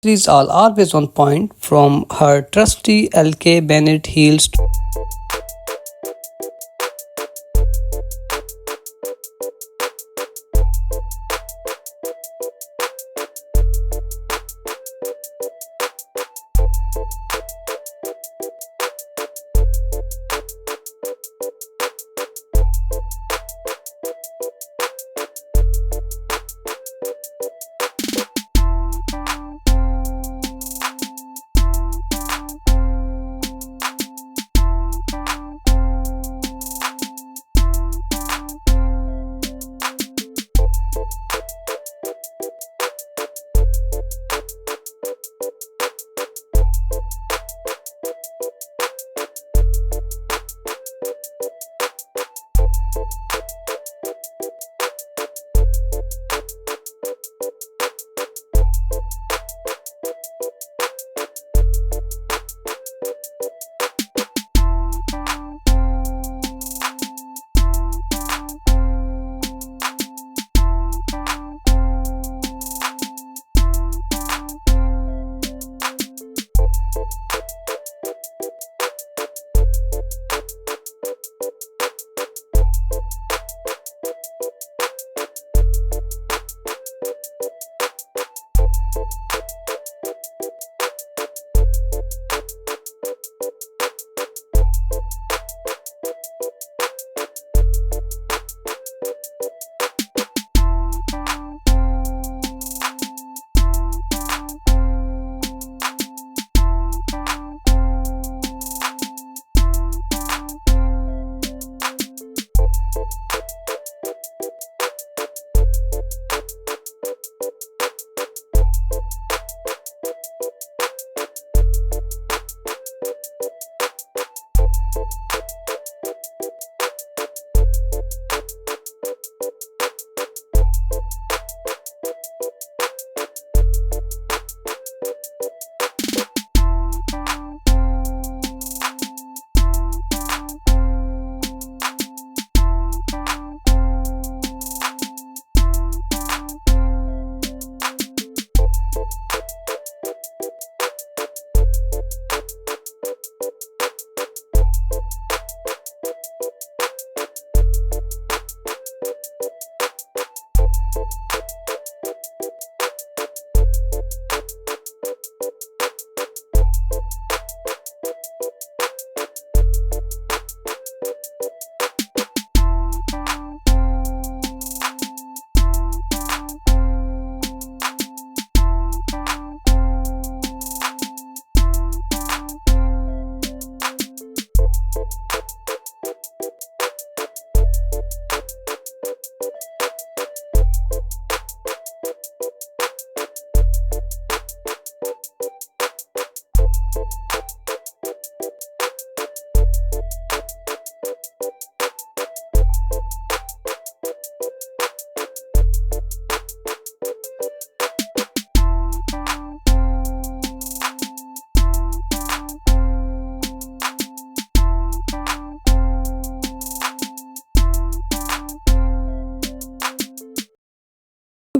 These are always on point, from her trusty LK Bennett heels to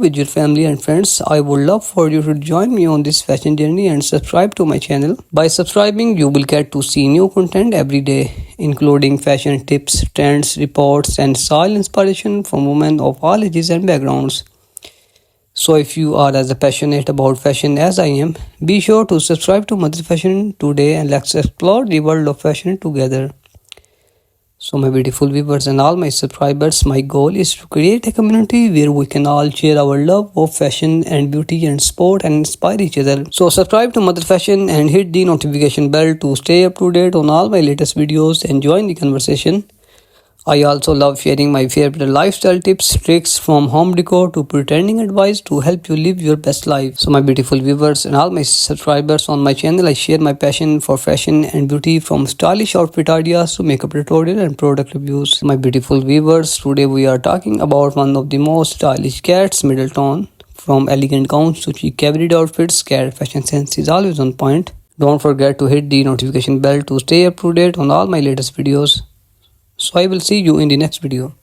with your family and friends. I would love for you to join me on this fashion journey and subscribe to my channel. By subscribing, you will get to see new content every day, including fashion tips, trends, reports, and style inspiration from women of all ages and backgrounds. So if you are as passionate about fashion as I am, be sure to subscribe to Mother Fashion today and let's explore the world of fashion together. So my beautiful viewers and all my subscribers, my goal is to create a community where we can all share our love of fashion and beauty and sport and inspire each other. So subscribe to Mother Fashion and hit the notification bell to stay up to date on all my latest videos and join the conversation. I also love sharing my favorite lifestyle tips, tricks from home decor to pretending advice to help you live your best life. So my beautiful viewers and all my subscribers on my channel, I share my passion for fashion and beauty, from stylish outfit ideas to makeup tutorial and product reviews. My beautiful viewers, today we are talking about one of the most stylish cats, Middleton. From elegant gowns to chic everyday outfits, cat fashion sense is always on point. Don't forget to hit the notification bell to stay up to date on all my latest videos. So I will see you in the next video.